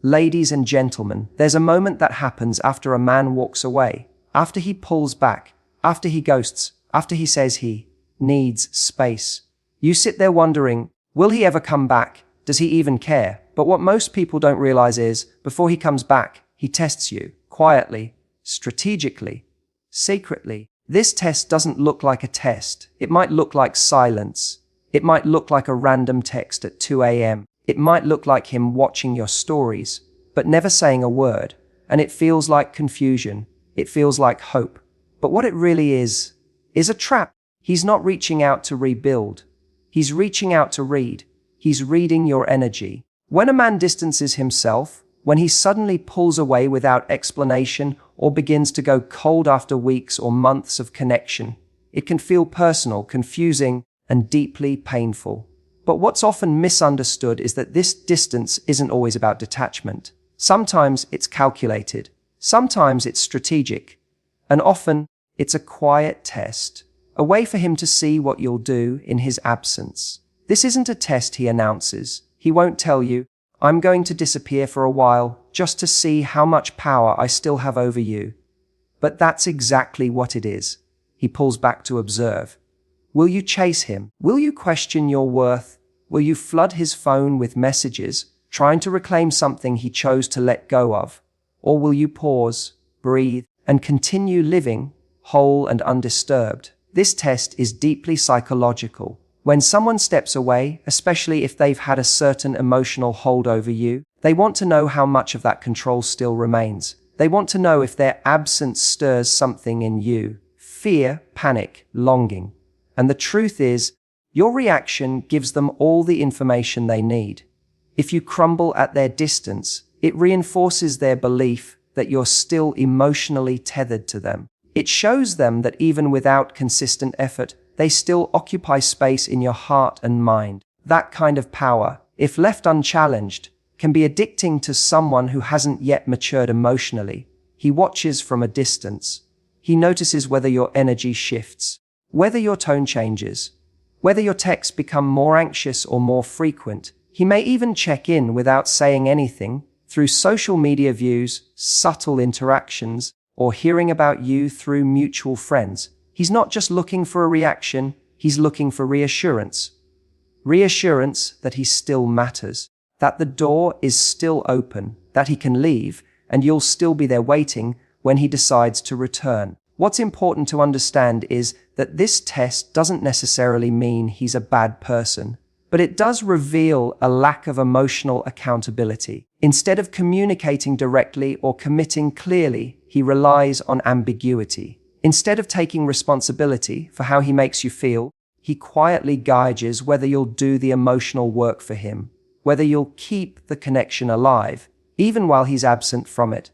Ladies and gentlemen, there's a moment that happens after a man walks away, after he pulls back, after he ghosts, after he says he needs space. You sit there wondering, will he ever come back? Does he even care? But what most people don't realize is, before he comes back, he tests you, quietly, strategically, secretly. This test doesn't look like a test. It might look like silence. It might look like a random text at 2 a.m. It might look like him watching your stories, but never saying a word. And it feels like confusion. It feels like hope. But what it really is a trap. He's not reaching out to rebuild. He's reaching out to read. He's reading your energy. When a man distances himself, when he suddenly pulls away without explanation or begins to go cold after weeks or months of connection, it can feel personal, confusing, and deeply painful. But what's often misunderstood is that this distance isn't always about detachment. Sometimes it's calculated. Sometimes it's strategic. And often it's a quiet test, a way for him to see what you'll do in his absence. This isn't a test he announces. He won't tell you, I'm going to disappear for a while just to see how much power I still have over you. But that's exactly what it is. He pulls back to observe. Will you chase him? Will you question your worth? Will you flood his phone with messages, trying to reclaim something he chose to let go of? Or will you pause, breathe, and continue living, whole and undisturbed? This test is deeply psychological. When someone steps away, especially if they've had a certain emotional hold over you, they want to know how much of that control still remains. They want to know if their absence stirs something in you: fear, panic, longing. And the truth is, your reaction gives them all the information they need. If you crumble at their distance, it reinforces their belief that you're still emotionally tethered to them. It shows them that even without consistent effort, they still occupy space in your heart and mind. That kind of power, if left unchallenged, can be addicting to someone who hasn't yet matured emotionally. He watches from a distance. He notices whether your energy shifts, whether your tone changes, whether your texts become more anxious or more frequent. He may even check in without saying anything, through social media views, subtle interactions, or hearing about you through mutual friends. He's not just looking for a reaction, he's looking for reassurance. Reassurance that he still matters, that the door is still open, that he can leave, and you'll still be there waiting when he decides to return. What's important to understand is that this test doesn't necessarily mean he's a bad person, but it does reveal a lack of emotional accountability. Instead of communicating directly or committing clearly, he relies on ambiguity. Instead of taking responsibility for how he makes you feel, he quietly gauges whether you'll do the emotional work for him, whether you'll keep the connection alive, even while he's absent from it.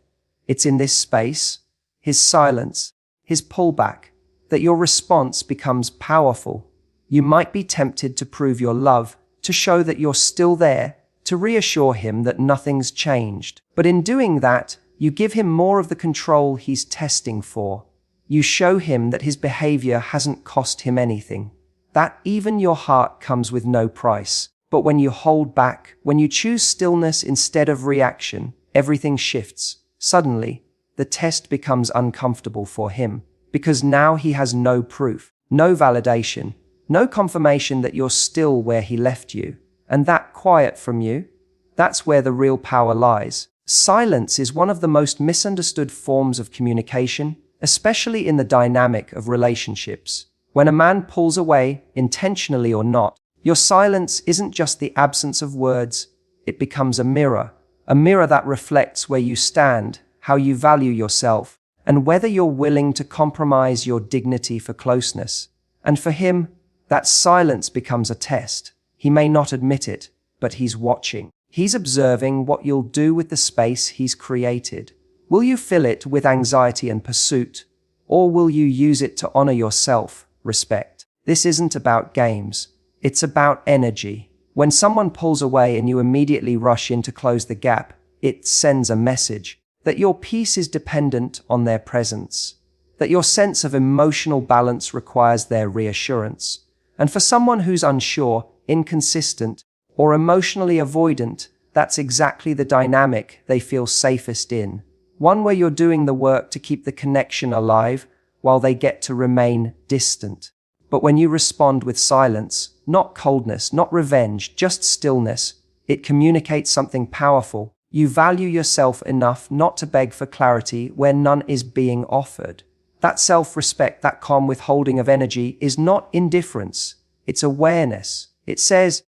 It's in this space, his silence, his pullback, that your response becomes powerful. You might be tempted to prove your love, to show that you're still there, to reassure him that nothing's changed. But in doing that, you give him more of the control he's testing for. You show him that his behavior hasn't cost him anything, that even your heart comes with no price. But when you hold back, when you choose stillness instead of reaction, everything shifts. Suddenly, the test becomes uncomfortable for him, because now he has no proof, no validation, no confirmation that you're still where he left you. And that quiet from you, that's where the real power lies. Silence is one of the most misunderstood forms of communication, especially in the dynamic of relationships. When a man pulls away, intentionally or not, your silence isn't just the absence of words, it becomes a mirror that reflects where you stand, how you value yourself, and whether you're willing to compromise your dignity for closeness. And for him, that silence becomes a test. He may not admit it, but he's watching. He's observing what you'll do with the space he's created. Will you fill it with anxiety and pursuit, or will you use it to honor your self-respect? This isn't about games. It's about energy. When someone pulls away and you immediately rush in to close the gap, it sends a message that your peace is dependent on their presence, that your sense of emotional balance requires their reassurance. And for someone who's unsure, inconsistent, or emotionally avoidant, That's exactly the dynamic they feel safest in. One where you're doing the work to keep the connection alive while they get to remain distant. But when you respond with silence, not coldness, not revenge, just stillness, it communicates something powerful. You value yourself enough not to beg for clarity where none is being offered. That self-respect, that calm withholding of energy is not indifference. It's awareness. It says,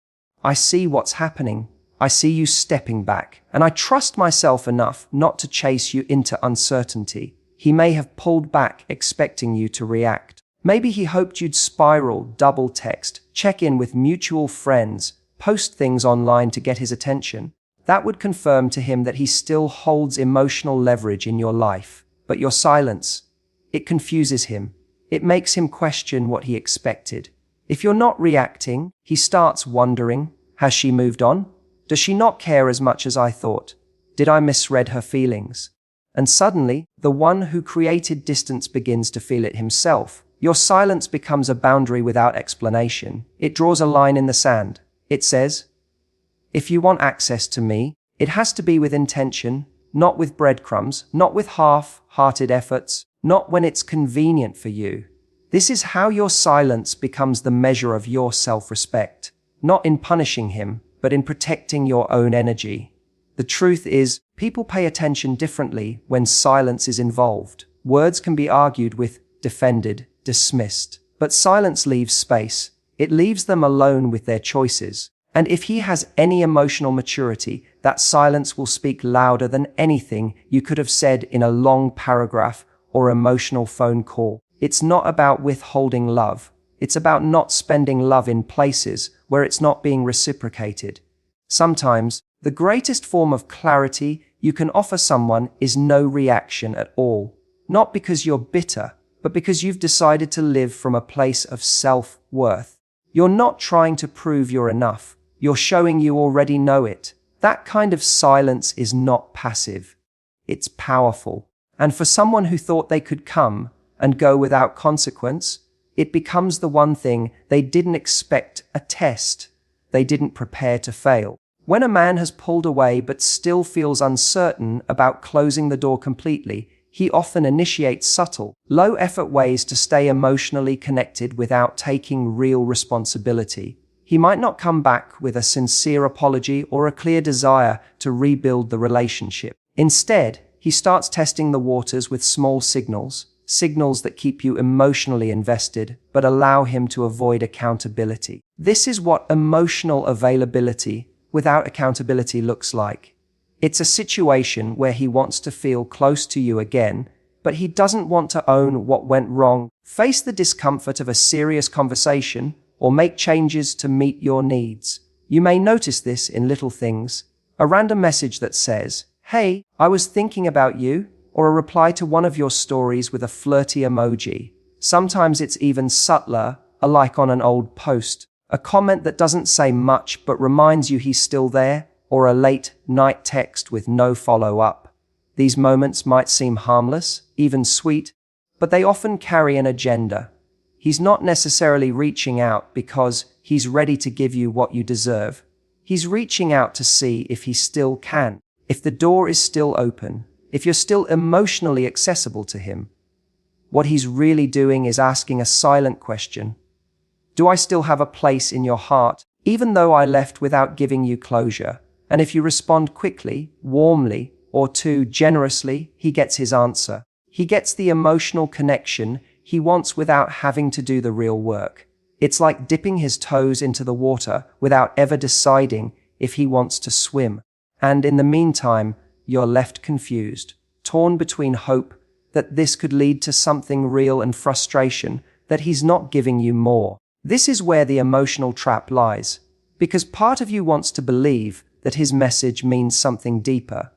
I see what's happening. I see you stepping back, and I trust myself enough not to chase you into uncertainty. He may have pulled back, expecting you to react. Maybe he hoped you'd spiral, double text, check in with mutual friends, post things online to get his attention. That would confirm to him that he still holds emotional leverage in your life. But your silence, it confuses him. It makes him question what he expected. If you're not reacting, he starts wondering, has she moved on? Does she not care as much as I thought? Did I misread her feelings? And suddenly, the one who created distance begins to feel it himself. Your silence becomes a boundary without explanation. It draws a line in the sand. It says, if you want access to me, it has to be with intention, not with breadcrumbs, not with half-hearted efforts, not when it's convenient for you. This is how your silence becomes the measure of your self-respect, not in punishing him, but in protecting your own energy. The truth is, people pay attention differently when silence is involved. Words can be argued with, defended, dismissed, but silence leaves space. It leaves them alone with their choices. And if he has any emotional maturity, that silence will speak louder than anything you could have said in a long paragraph or emotional phone call. It's not about withholding love. It's about not spending love in places where it's not being reciprocated. Sometimes, the greatest form of clarity you can offer someone is no reaction at all. Not because you're bitter, but because you've decided to live from a place of self-worth. You're not trying to prove you're enough. You're showing you already know it. That kind of silence is not passive. It's powerful. And for someone who thought they could come and go without consequence, it becomes the one thing they didn't expect, a test they didn't prepare to fail. When a man has pulled away but still feels uncertain about closing the door completely, he often initiates subtle, low-effort ways to stay emotionally connected without taking real responsibility. He might not come back with a sincere apology or a clear desire to rebuild the relationship. Instead, he starts testing the waters with small signals that keep you emotionally invested but allow him to avoid accountability. This is what emotional availability without accountability looks like. It's a situation where he wants to feel close to you again, but he doesn't want to own what went wrong, face the discomfort of a serious conversation, or make changes to meet your needs. You may notice this in little things. A random message that says, "Hey, I was thinking about you," or a reply to one of your stories with a flirty emoji. Sometimes it's even subtler, a like on an old post, a comment that doesn't say much but reminds you he's still there, or a late-night text with no follow-up. These moments might seem harmless, even sweet, but they often carry an agenda. He's not necessarily reaching out because he's ready to give you what you deserve. He's reaching out to see if he still can, if the door is still open, if you're still emotionally accessible to him. What he's really doing is asking a silent question. Do I still have a place in your heart, even though I left without giving you closure? And if you respond quickly, warmly, or too generously, he gets his answer. He gets the emotional connection he wants without having to do the real work. It's like dipping his toes into the water without ever deciding if he wants to swim. And in the meantime, you're left confused, torn between hope that this could lead to something real and frustration that he's not giving you more. This is where the emotional trap lies, because part of you wants to believe that his message means something deeper.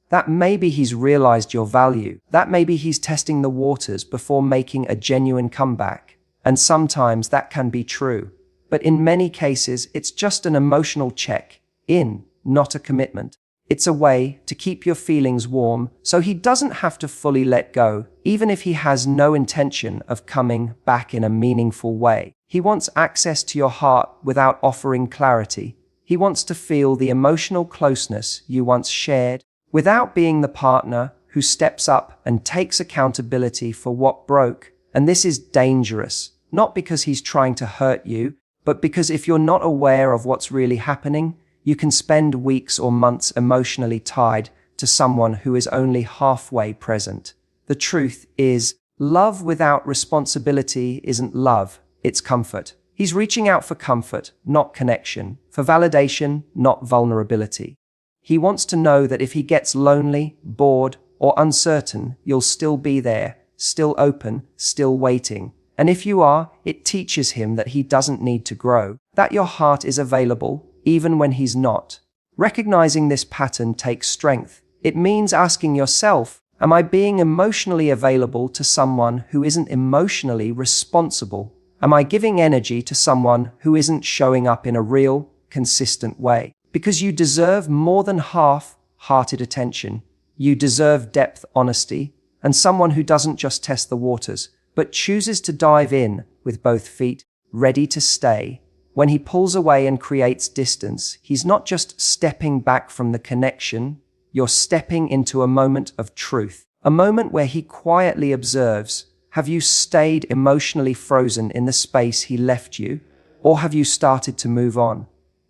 That maybe he's realized your value, that maybe he's testing the waters before making a genuine comeback. And sometimes that can be true. But in many cases, it's just an emotional check-in, not a commitment. It's a way to keep your feelings warm so he doesn't have to fully let go, even if he has no intention of coming back in a meaningful way. He wants access to your heart without offering clarity. He wants to feel the emotional closeness you once shared, without being the partner who steps up and takes accountability for what broke. And this is dangerous, not because he's trying to hurt you, but because if you're not aware of what's really happening, you can spend weeks or months emotionally tied to someone who is only halfway present. The truth is, love without responsibility isn't love, it's comfort. He's reaching out for comfort, not connection, for validation, not vulnerability. He wants to know that if he gets lonely, bored, or uncertain, you'll still be there, still open, still waiting. And if you are, it teaches him that he doesn't need to grow, that your heart is available, even when he's not. Recognizing this pattern takes strength. It means asking yourself, am I being emotionally available to someone who isn't emotionally responsible? Am I giving energy to someone who isn't showing up in a real, consistent way? Because you deserve more than half-hearted attention. You deserve depth, honesty, and someone who doesn't just test the waters, but chooses to dive in with both feet, ready to stay. When he pulls away and creates distance, he's not just stepping back from the connection, you're stepping into a moment of truth, a moment where he quietly observes, have you stayed emotionally frozen in the space he left you, or have you started to move on?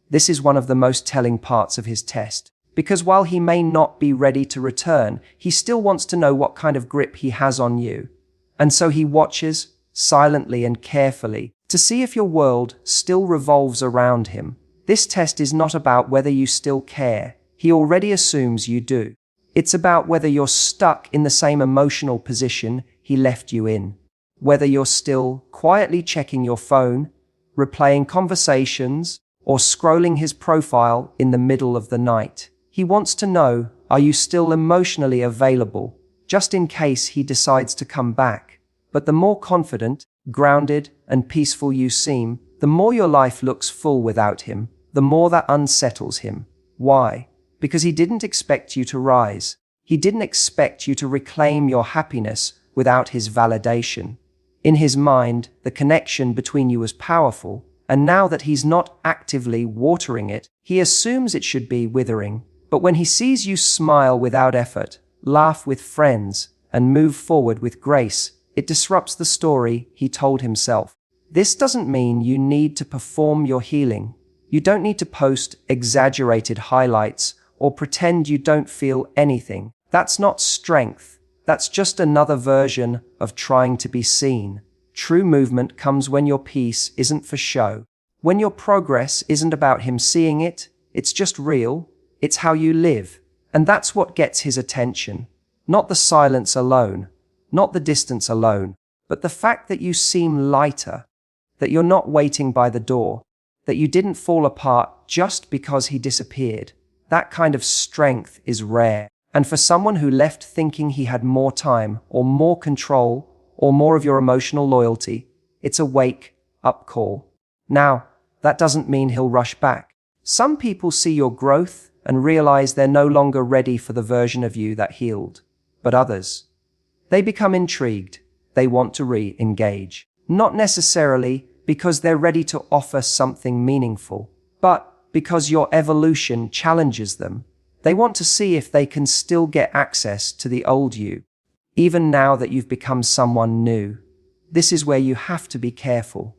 This is one of the most telling parts of his test, because while he may not be ready to return, he still wants to know what kind of grip he has on you. And so he watches, silently and carefully, to see if your world still revolves around him. This test is not about whether you still care. He already assumes you do. It's about whether you're stuck in the same emotional position he left you in. Whether you're still quietly checking your phone, replaying conversations, or scrolling his profile in the middle of the night. He wants to know, are you still emotionally available, just in case he decides to come back? But the more confident, grounded, and peaceful you seem, the more your life looks full without him, the more that unsettles him. Why? Because he didn't expect you to rise. He didn't expect you to reclaim your happiness without his validation. In his mind, the connection between you was powerful, and now that he's not actively watering it, he assumes it should be withering. But when he sees you smile without effort, laugh with friends, and move forward with grace, it disrupts the story he told himself. This doesn't mean you need to perform your healing. You don't need to post exaggerated highlights or pretend you don't feel anything. That's not strength. That's just another version of trying to be seen. True movement comes when your peace isn't for show. When your progress isn't about him seeing it, it's just real. It's how you live. And that's what gets his attention. Not the silence alone, not the distance alone, but the fact that you seem lighter, that you're not waiting by the door, that you didn't fall apart just because he disappeared. That kind of strength is rare. And for someone who left thinking he had more time or more control or more of your emotional loyalty, it's a wake-up call. Now, that doesn't mean he'll rush back. Some people see your growth and realize they're no longer ready for the version of you that healed. But others, they become intrigued. They want to re-engage. Not necessarily because they're ready to offer something meaningful, but because your evolution challenges them. They want to see if they can still get access to the old you, even now that you've become someone new. This is where you have to be careful.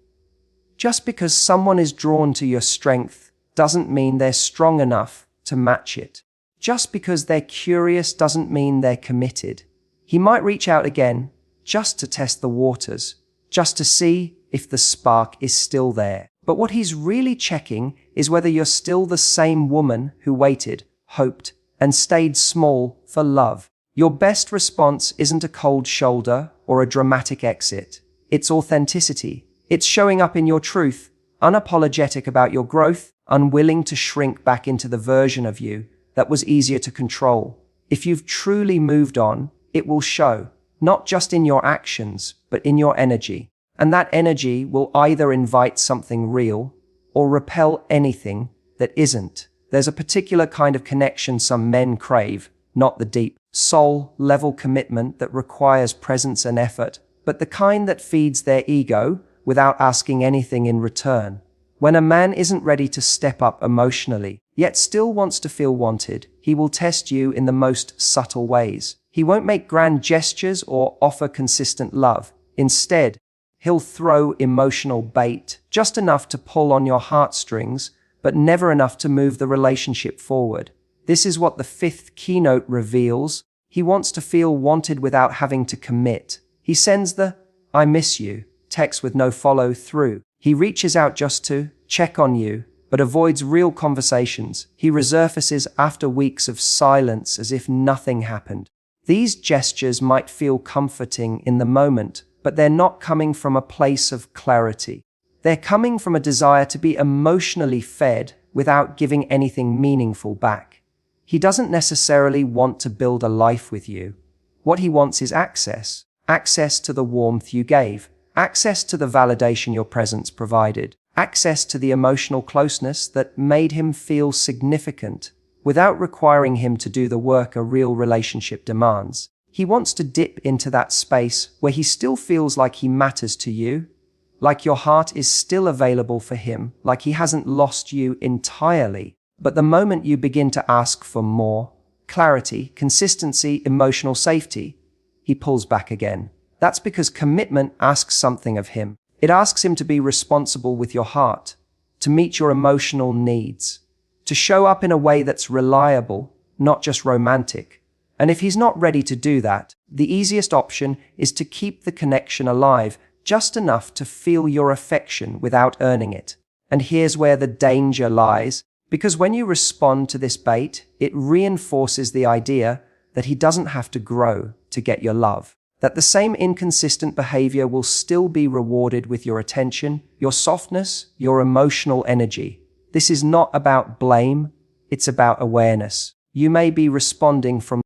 Just because someone is drawn to your strength doesn't mean they're strong enough to match it. Just because they're curious doesn't mean they're committed. He might reach out again just to test the waters, just to see if the spark is still there. But what he's really checking is whether you're still the same woman who waited, hoped, and stayed small for love. Your best response isn't a cold shoulder or a dramatic exit. It's authenticity. It's showing up in your truth, unapologetic about your growth, unwilling to shrink back into the version of you that was easier to control. If you've truly moved on, it will show, not just in your actions, but in your energy. And that energy will either invite something real or repel anything that isn't. There's a particular kind of connection some men crave, not the deep, soul-level commitment that requires presence and effort, but the kind that feeds their ego without asking anything in return. When a man isn't ready to step up emotionally, yet still wants to feel wanted, he will test you in the most subtle ways. He won't make grand gestures or offer consistent love. Instead, he'll throw emotional bait, just enough to pull on your heartstrings, but never enough to move the relationship forward. This is what the fifth keynote reveals. He wants to feel wanted without having to commit. He sends the "I miss you" text with no follow through. He reaches out just to check on you, but avoids real conversations. He resurfaces after weeks of silence as if nothing happened. These gestures might feel comforting in the moment, but they're not coming from a place of clarity. They're coming from a desire to be emotionally fed without giving anything meaningful back. He doesn't necessarily want to build a life with you. What he wants is access. Access to the warmth you gave. Access to the validation your presence provided. Access to the emotional closeness that made him feel significant, without requiring him to do the work a real relationship demands. He wants to dip into that space where he still feels like he matters to you, like your heart is still available for him, like he hasn't lost you entirely. But the moment you begin to ask for more, clarity, consistency, emotional safety, he pulls back again. That's because commitment asks something of him. It asks him to be responsible with your heart, to meet your emotional needs, to show up in a way that's reliable, not just romantic. And if he's not ready to do that, the easiest option is to keep the connection alive, just enough to feel your affection without earning it. And here's where the danger lies, because when you respond to this bait, it reinforces the idea that he doesn't have to grow to get your love. That the same inconsistent behavior will still be rewarded with your attention, your softness, your emotional energy. This is not about blame, it's about awareness. You may be responding from